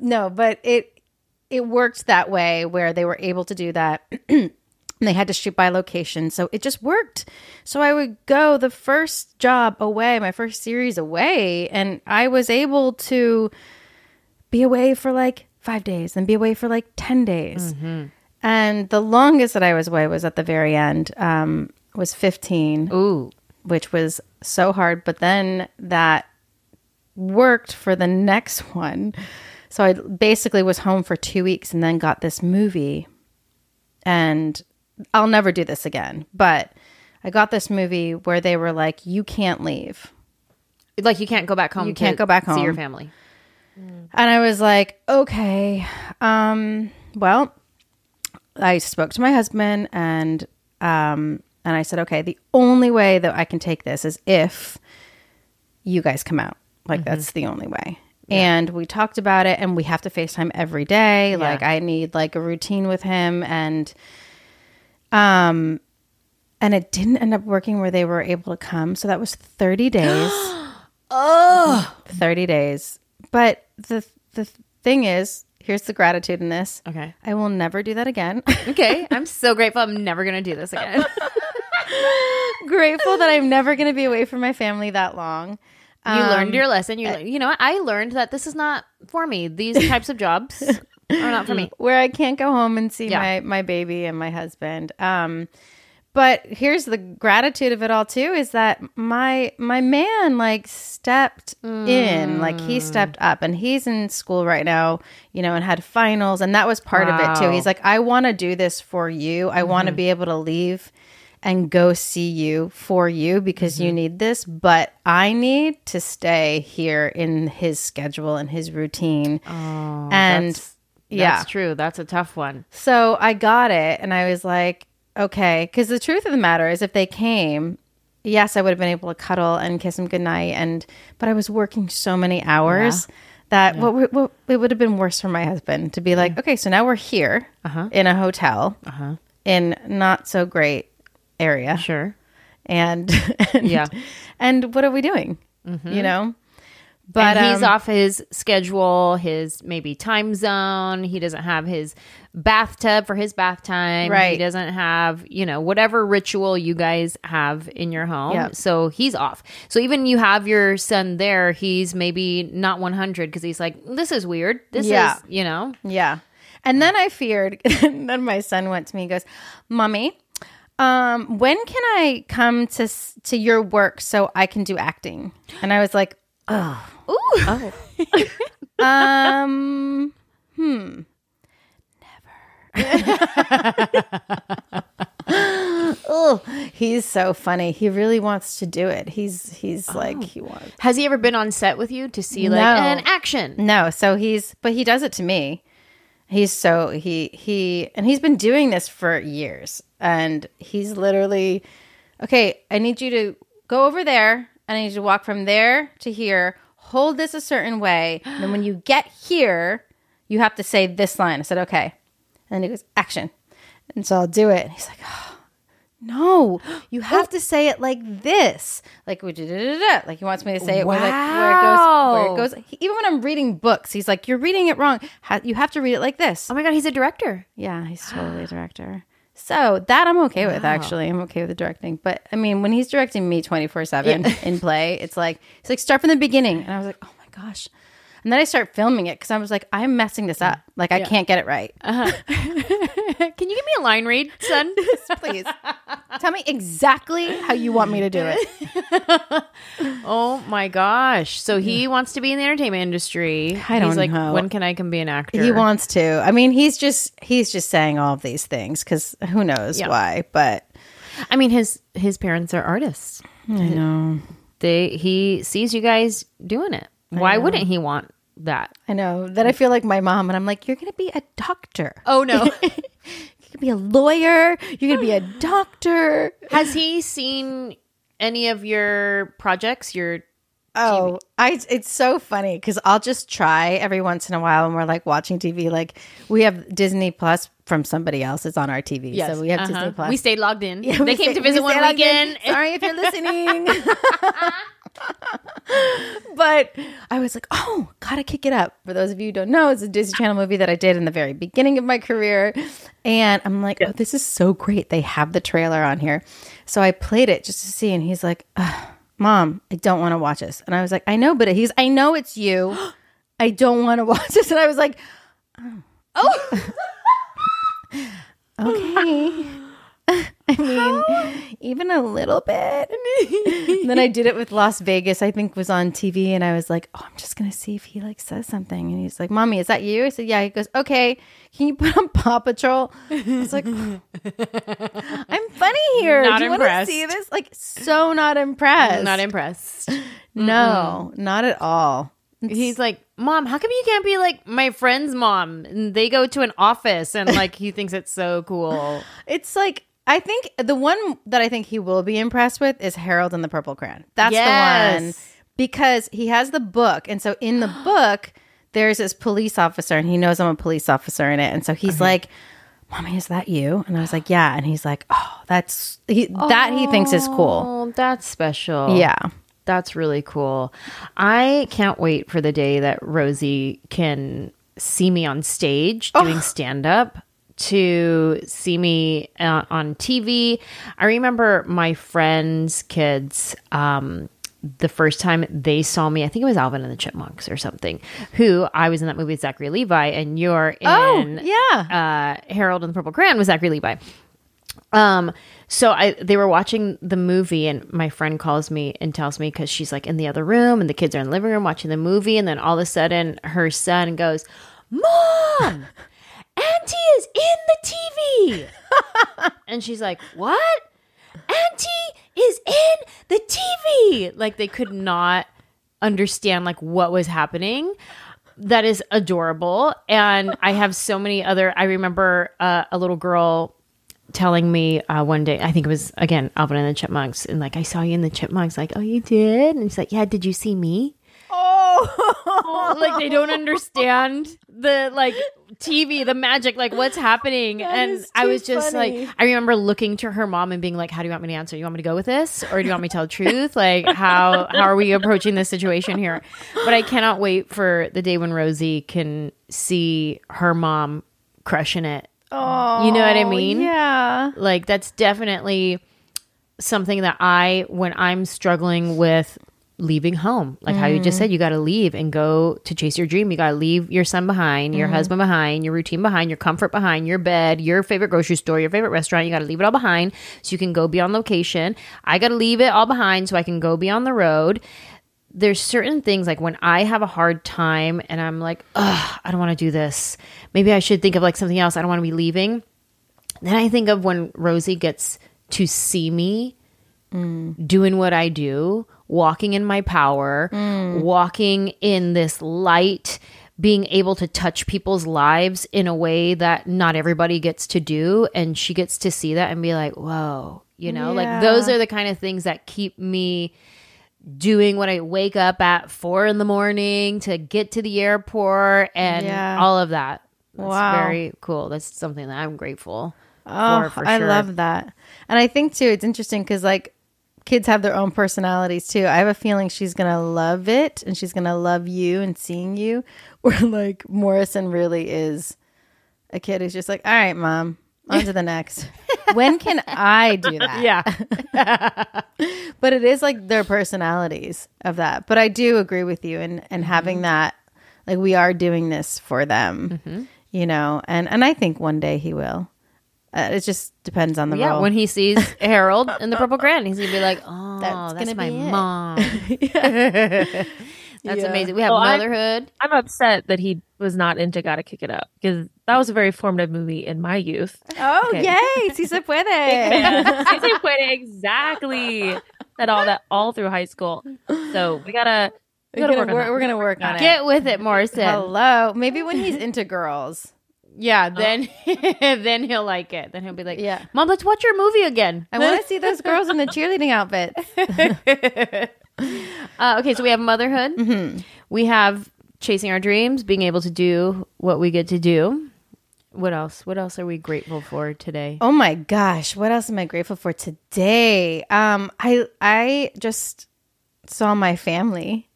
No, but it worked that way where they were able to do that. And they had to shoot by location, so it just worked. So I would go the first job away, my first series away, and I was able to be away for like 5 days and be away for like 10 days. And the longest that I was away was at the very end, was 15. Ooh. Which was so hard. But then that worked for the next one. So I basically was home for 2 weeks and then got this movie. And I'll never do this again. But I got this movie where they were like, you can't leave. Like you can't go back home. You can't go back home. See your family. And I was like, okay. Well, I spoke to my husband and I said, okay, the only way that I can take this is if you guys come out. Like that's the only way. Yeah. And we talked about it, and we have to FaceTime every day. Yeah. Like I need like a routine with him, and it didn't end up working where they were able to come. So that was 30 days. 30 days. But the thing is, here's the gratitude in this. Okay. I will never do that again. Okay. I'm so grateful. I'm never going to do this again. Grateful that I'm never going to be away from my family that long. You learned your lesson. You know what? I learned that this is not for me. These types of jobs are not for me. Where I can't go home and see my baby and my husband. But here's the gratitude of it all too, is that my man like stepped in, like he stepped up, and he's in school right now, you know, and had finals. And that was part of it too. He's like, I want to do this for you. I want to be able to leave and go see you for you because you need this, but I need to stay here in his schedule and his routine. Oh, and that's true. That's a tough one. So I got it, and I was like, okay, because the truth of the matter is, if they came, yes, I would have been able to cuddle and kiss him goodnight, but I was working so many hours that it would have been worse for my husband to be like, okay, so now we're here in a hotel in not so great area. Sure. And what are we doing? You know? But and he's off his schedule, his maybe time zone. He doesn't have his bathtub for his bath time. Right. He doesn't have, you know, whatever ritual you guys have in your home. Yep. So he's off. So even you have your son there, he's maybe not 100 because he's like, this is weird. This is, you know. Yeah. And then I feared, and then my son went to me and goes, Mommy, when can I come to your work so I can do acting? And I was like, oh. Ooh. Oh. Never. Oh, he's so funny. He really wants to do it. He's like, he wants. Has he ever been on set with you to see like an action? No. So but he does it to me. He's so, and he's been doing this for years, and he's literally, okay, I need you to go over there. I need you to walk from there to here, hold this a certain way. And then when you get here, you have to say this line. I said, okay. And then he goes, action. And so I'll do it. And he's like, oh, no, you have to say it like this. Like, like he wants me to say it where it goes. Even when I'm reading books, he's like, you're reading it wrong. You have to read it like this. Oh my God, he's a director. Yeah, he's totally a director. So that I'm okay with, actually. I'm okay with the directing. But I mean, when he's directing me 24/7 in play, it's like start from the beginning. And I was like, oh my gosh. And then I start filming it because I was like, I'm messing this up. Like, I can't get it right. Can you give me a line read, son? Please. Tell me exactly how you want me to do it. Oh my gosh. So he wants to be in the entertainment industry. I don't He's like, know. when can I come be an actor? He wants to. I mean, he's just saying all of these things because who knows why. But I mean, his parents are artists. I know. He sees you guys doing it. Why wouldn't he want that? I know. Then I feel like my mom, and I'm like, you're going to be a doctor. Oh no. You're going to be a lawyer. You're going to be a doctor. Has he seen any of your projects? It's so funny because I'll just try every once in a while when we're like watching TV. Like we have Disney Plus from somebody else. It's on our TV. Yes. So we have Disney Plus. We stayed logged in. Yeah, they came to visit one weekend. Sorry if you're listening. But I was like, oh, gotta kick it up. For those of you who don't know, it's a Disney Channel movie that I did in the very beginning of my career. And I'm like, oh, this is so great. They have the trailer on here. So I played it just to see. And he's like, Mom, I don't want to watch this. And I was like, I know, but I know it's you. I don't want to watch this. And I was like, oh. Okay. I mean, even a little bit. And then I did it with Las Vegas, I think was on TV. And I was like, oh, I'm just going to see if he like says something. And he's like, Mommy, is that you? I said, yeah. He goes, okay, can you put on Paw Patrol? I was like, I'm funny here. Not Do you want to see this? Like, so not impressed. Not impressed. No, not at all. He's like, Mom, how come you can't be like my friend's mom? And they go to an office and like he thinks it's so cool. It's like, I think the one that I think he will be impressed with is Harold and the Purple Crayon. That's the one. Because he has the book. And so in the book, there's this police officer and he knows I'm a police officer in it. And so he's like, Mommy, is that you? And I was like, yeah. And he's like, oh, that he thinks is cool. Oh, that's special. Yeah. That's really cool. I can't wait for the day that Rosie can see me on stage doing stand-up, to see me on TV. I remember my friends' kids, the first time they saw me, I think it was Alvin and the Chipmunks or something, who I was in that movie with Zachary Levi, and you're in Harold and the Purple Crayon with Zachary Levi. So they were watching the movie, and my friend calls me and tells me, because she's like in the other room and the kids are in the living room watching the movie, and then all of a sudden her son goes, Mom, Auntie is in the TV. And she's like, what? Auntie is in the TV. Like they could not understand like what was happening. That is adorable. And I have so many other, I remember a little girl telling me one day, I think it was, again, Alvin and the Chipmunks, and like, I saw you in the Chipmunks. Like, oh, you did? And he's like, yeah, did you see me? Oh, like they don't understand the like TV, the magic, like what's happening. And I was just funny. Like, I remember looking to her mom and being like, how do you want me to answer? You want me to go with this, or do you want me to tell the truth? Like, how are we approaching this situation here? But I cannot wait for the day when Rosie can see her mom crushing it. Oh, you know what I mean? Yeah. Like that's definitely something that when I'm struggling with leaving home, like how you just said, you got to leave and go to chase your dream. You got to leave your son behind, your husband behind, your routine behind, your comfort behind, your bed, your favorite grocery store, your favorite restaurant. You got to leave it all behind so you can go be on location. I got to leave it all behind so I can go be on the road. There's certain things like when I have a hard time and I'm like, ugh, I don't want to do this. Maybe I should think of like something else. I don't want to be leaving. Then I think of when Rosie gets to see me doing what I do, walking in my power, walking in this light, being able to touch people's lives in a way that not everybody gets to do. And she gets to see that and be like, whoa, you know, like those are the kind of things that keep me doing what I wake up at 4 a.m. to get to the airport and all of that. That's very cool. That's something that I'm grateful for sure. I love that. And I think too, it's interesting because like kids have their own personalities too. I have a feeling she's going to love it and she's going to love you and seeing you, where like Morrison really is a kid who's just like, all right, Mom, on to the next. When can I do that? Yeah. But it is like their personalities of that. But I do agree with you and having that, like we are doing this for them, you know, and I think one day he will. It just depends on the Yeah, role. when he sees Harold in the Purple Crayon, he's gonna be like, "Oh, that's gonna my be it." mom." That's amazing. We have Well, motherhood. I'm upset that he was not into Gotta Kick It Up because that was a very formative movie in my youth. Oh, Okay. yay. Si se puede. Sí se puede, exactly. All through high school. So we gotta work on that. We're going to work on it. Get with it, Morrison. Hello. Maybe when he's into girls. Yeah, then then he'll like it. Then he'll be like, Yeah. Mom, let's watch your movie again. I want to see those girls in the cheerleading outfits. Okay, so we have motherhood. Mm-hmm. We have chasing our dreams, being able to do what we get to do. What else? What else are we grateful for today? Oh my gosh, what else am I grateful for today? I just saw my family.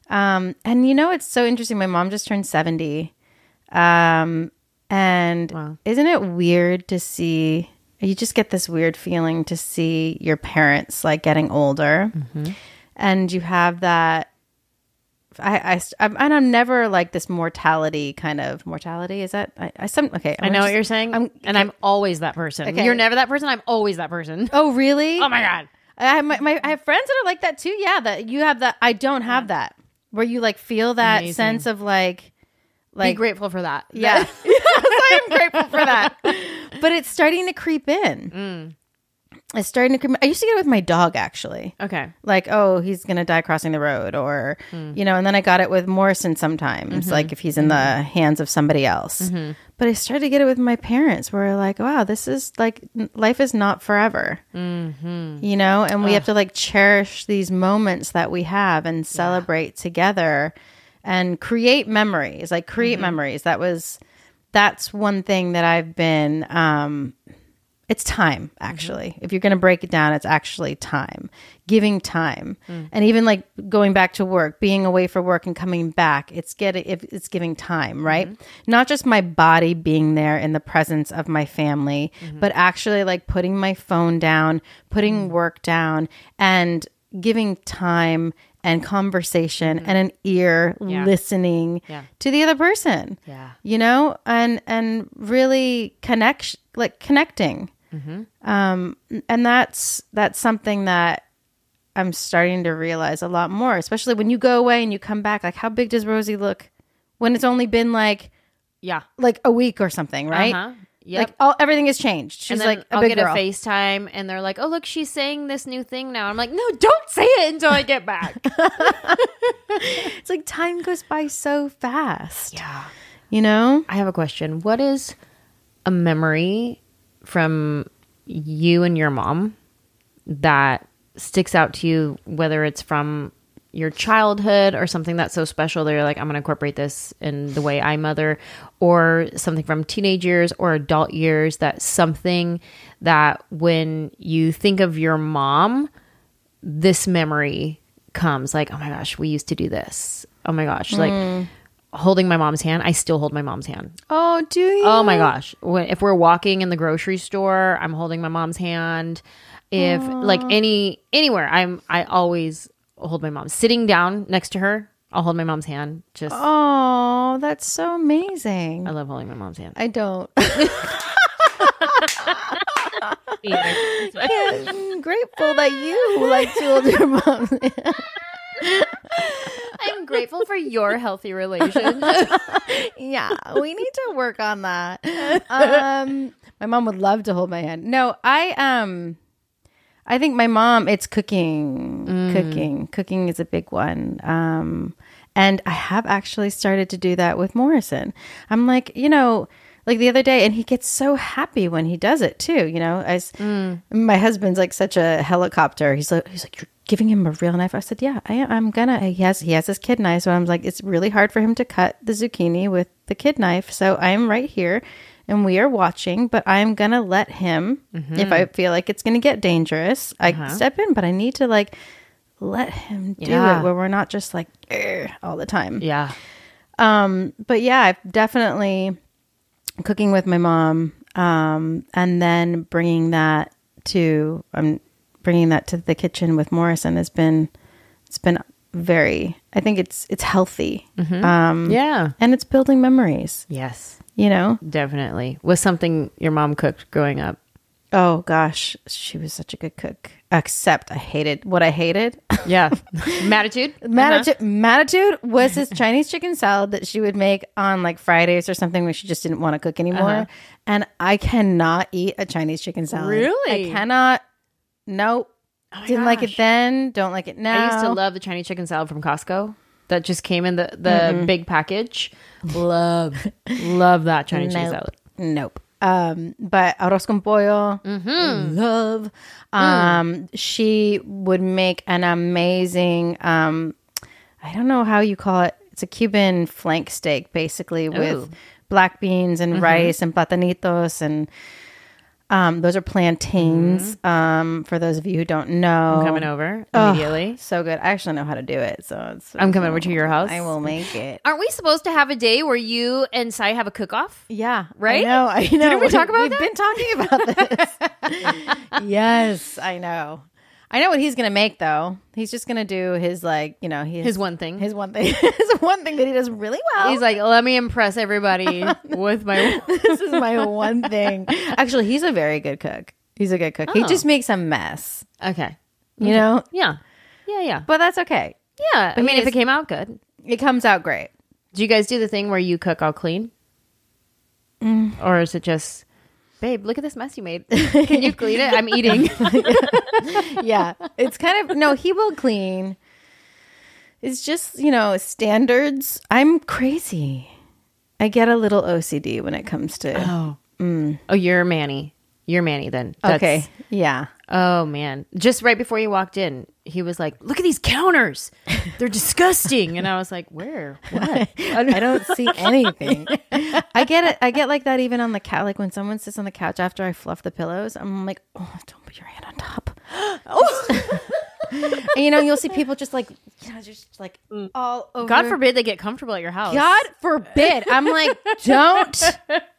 And it's so interesting. My mom just turned 70. And Wow. isn't it weird to see, you just get this weird feeling to see your parents like getting older. Mm-hmm. And you have that, I'm never like this mortality. Is that, I know what you're saying. I'm always that person. Okay. You're never that person. I'm always that person. Oh, really? Oh my God. I have friends that are like that too. Yeah, that you have that. I don't have that. Where you like feel that Amazing. sense of like Be grateful for that. yeah. Yes, I am grateful for that. But it's starting to creep in. It's starting to creep in. I used to get it with my dog actually. Okay. Like, oh, he's gonna die crossing the road, or and then I got it with Morrison sometimes, like if he's in the hands of somebody else. But I started to get it with my parents, where like, wow, this is like life is not forever, and we have to like cherish these moments that we have and celebrate together, and create memories. Memories. That's one thing that I've been. It's time, actually. If you're going to break it down, it's actually time. Giving time. And even like going back to work, being away for work and coming back, it's giving time, right? Not just my body being there in the presence of my family, but actually like putting my phone down, putting work down, and giving time and conversation and an ear listening to the other person. Yeah. And really connecting. And that's something that I'm starting to realize a lot more, especially when you go away and you come back. Like, how big does Rosie look when it's only been like a week or something, right? Uh-huh. Yep. Like everything has changed. She's and then like a I'll big get girl. a FaceTime and they're like, "Oh, look, she's saying this new thing now." I'm like, "No, don't say it until I get back." It's like time goes by so fast. Yeah. I have a question. What is a memory from you and your mom that sticks out to you, whether it's from your childhood or something that's so special that you're like, I'm going to incorporate this in the way I mother, or something from teenage years or adult years, that's something that when you think of your mom, this memory comes like, oh my gosh, we used to do this. Oh my gosh. Like holding my mom's hand. I still hold my mom's hand. Oh, do you? Oh my gosh. If we're walking in the grocery store, I'm holding my mom's hand. If like anywhere, I always hold my mom. Sitting down next to her, I'll hold my mom's hand. Just Oh, that's so amazing. I love holding my mom's hand. I don't. I'm grateful that you like to hold your mom's hand. I'm grateful for your healthy relations. Yeah, we need to work on that. My mom would love to hold my hand. No, I think my mom, it's cooking. Cooking is a big one. And I have actually started to do that with Morrison. I'm like, like the other day, and he gets so happy when he does it too, as my husband's like such a helicopter. He's like, you're giving him a real knife. I said, yeah, I'm gonna. He has his kid knife. So I'm like, it's really hard for him to cut the zucchini with the kid knife. So I am right here and we are watching, but I'm going to let him, if I feel like it's going to get dangerous, I can step in, but I need to like let him do it where we're not just like all the time. Yeah. But yeah, I've definitely cooking with my mom, and then bringing that to the kitchen with Morrison it's been very, I think it's healthy. Yeah. And it's building memories. Yes. you know? Definitely. Was something your mom cooked growing up? Oh gosh, she was such a good cook. Except I hated what I hated. Yeah. Matitude? Matitude was this Chinese chicken salad that she would make on like Fridays or something when she just didn't want to cook anymore. And I cannot eat a Chinese chicken salad. Really? I cannot. Nope. Oh Didn't like it then. Don't like it now. I used to love the Chinese chicken salad from Costco that just came in the big package. Love that Chinese chicken salad. Nope. But arroz con pollo, love. She would make an amazing, I don't know how you call it. It's a Cuban flank steak, basically, with black beans and rice and platanitos, and those are plantains. For those of you who don't know, I'm coming over immediately. So good. I actually know how to do it, so I'm coming over to your house. I will make it. Aren't we supposed to have a day where you and Sai have a cook-off? Yeah, right? I know. Didn't we talk about We've been talking about this. Yes, I know. I know what he's gonna make though. He's just gonna do his his one thing. His one thing. His one thing that he does really well. He's like, let me impress everybody with my. This is my one thing. Actually, he's a very good cook. He's a good cook. He just makes a mess. Okay. You know? Yeah. But that's okay. Yeah. I mean, if it came out good, it comes out great. do you guys do the thing where you cook all clean, or is it just? Babe, look at this mess you made. Can you clean it? I'm eating. Yeah. It's kind of, no, he will clean. It's just, standards. I'm crazy. I get a little OCD when it comes to. Oh, you're Manny. You're Manny then. Okay. Yeah. Oh, man. Just right before you walked in, he was like, look at these counters. They're disgusting. And I was like, where? What? I don't see anything. I get it. I get like that even on the couch. Like when someone sits on the couch after I fluff the pillows, I'm like, oh, don't put your hand on top. And, you'll see people just like, just like all over. God forbid they get comfortable at your house. God forbid. I'm like, don't.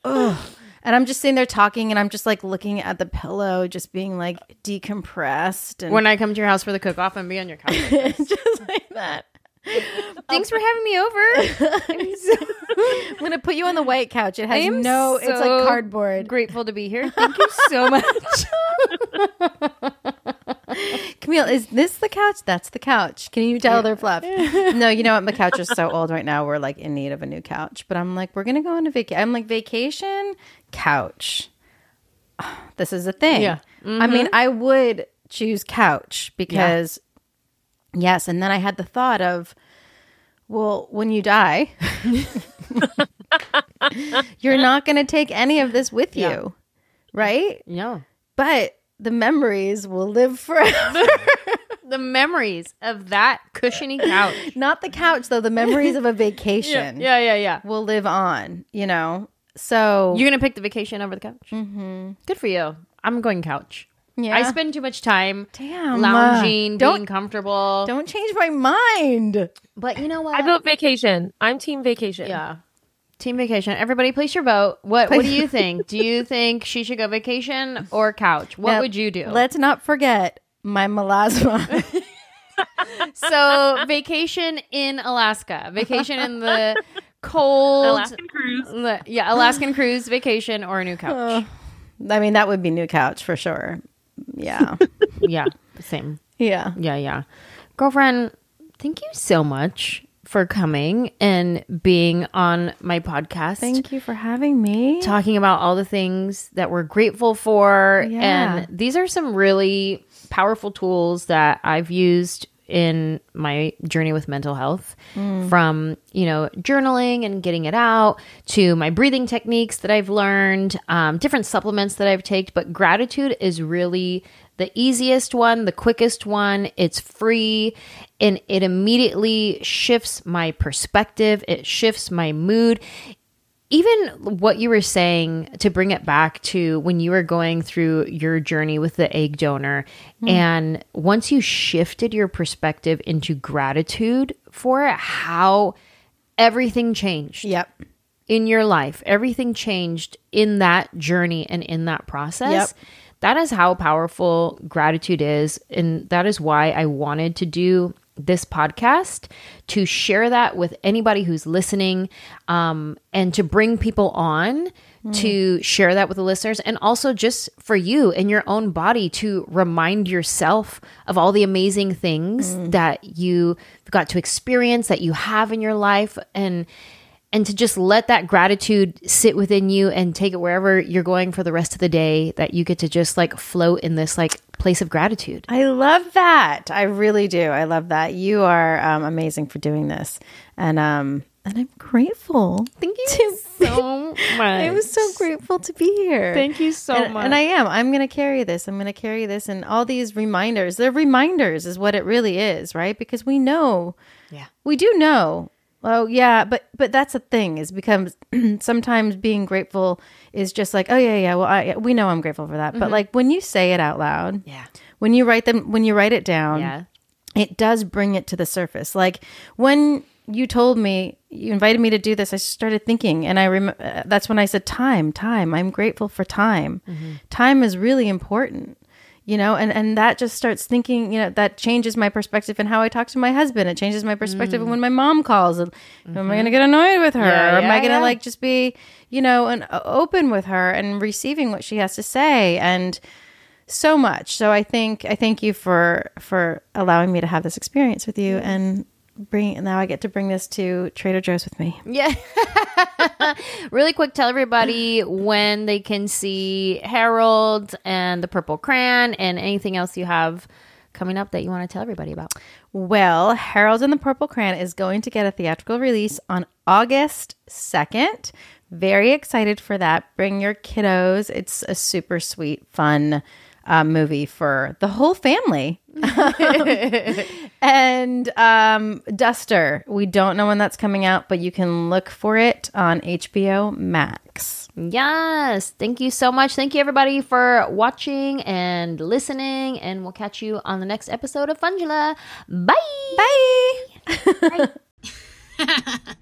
Ugh. And I'm just sitting there talking, and I'm just like looking at the pillow, just being like decompressed. And when I come to your house for the cook-off and be on your couch, just like that. Thanks for having me over. I'm gonna put you on the white couch. It has it's like cardboard. Grateful to be here. Thank you so much. Camille, is this the couch? That's the couch. Can you tell they're fluff? No, you know what? My couch is so old right now. We're like in need of a new couch. But I'm like, we're gonna go on a vacation. I'm like, vacation couch. This is a thing. Yeah. I mean, I would choose couch because yes. And then I had the thought of, well, when you die, you're not going to take any of this with you, right? No. But the memories will live forever. The memories of that cushiony couch. Not the couch, though. The memories of a vacation. Yeah. Will live on, So you're going to pick the vacation over the couch? Mm-hmm. Good for you. I'm going couch. Yeah. I spend too much time lounging, being comfortable. Don't change my mind. But you know what? I vote vacation. I'm team vacation. Yeah. Team vacation. Everybody place your vote. What do you think? Do you think she should go vacation or couch? What would you do? Let's not forget my melasma. So vacation in Alaska. Vacation in the cold. Alaskan cruise. Yeah, Alaskan cruise, vacation, or a new couch. I mean, that would be new couch for sure. Yeah. Yeah, same. Yeah. Yeah. Girlfriend, thank you so much for coming and being on my podcast. Thank you for having me. Talking about all the things that we're grateful for. Yeah. And these are some really powerful tools that I've used in my journey with mental health, from, journaling and getting it out to my breathing techniques that I've learned, different supplements that I've taken. But gratitude is really the easiest one, the quickest one. It's free and it immediately shifts my perspective. It shifts my mood. Even what you were saying, to bring it back to when you were going through your journey with the egg donor, and once you shifted your perspective into gratitude for it, how everything changed. Yep. In your life. Everything changed in that journey and in that process. Yep. That is how powerful gratitude is. And that is why I wanted to do this podcast, to share that with anybody who's listening, and to bring people on to share that with the listeners, and also just for you in your own body to remind yourself of all the amazing things that you got to experience, that you have in your life, and to just let that gratitude sit within you and take it wherever you're going for the rest of the day, that you get to just like float in this like place of gratitude. I love that. I really do. I love that. You are amazing for doing this. And I'm grateful. Thank you so much. I was so grateful to be here. Thank you so much. And I am. I'm going to carry this. And all these reminders. They're reminders is what it really is, right? Because we know. Yeah. We do know. Oh, yeah. But that's the thing, is becomes sometimes being grateful is just like, oh, yeah. Well, we know I'm grateful for that. But like when you say it out loud, when you write it down, it does bring it to the surface. Like when you told me, you invited me to do this, I started thinking, and that's when I said time. I'm grateful for time. Time is really important, and that just starts thinking, that changes my perspective and how I talk to my husband. It changes my perspective when my mom calls. Am I going to get annoyed with her? Or am I going to like just be, and open with her and receiving what she has to say? And so much. So I thank you for allowing me to have this experience with you, and now I get to bring this to Trader Joe's with me. Yeah. Really quick, tell everybody when they can see Harold and the Purple Crayon and anything else you have coming up that you want to tell everybody about. Well, Harold and the Purple Crayon is going to get a theatrical release on August 2nd. Very excited for that. Bring your kiddos. It's a super sweet, fun movie for the whole family. And Duster, we don't know when that's coming out, but you can look for it on HBO Max. Yes. Thank you so much. Thank you, everybody, for watching and listening, and we'll catch you on the next episode of Funjelah. Bye. Bye. Bye.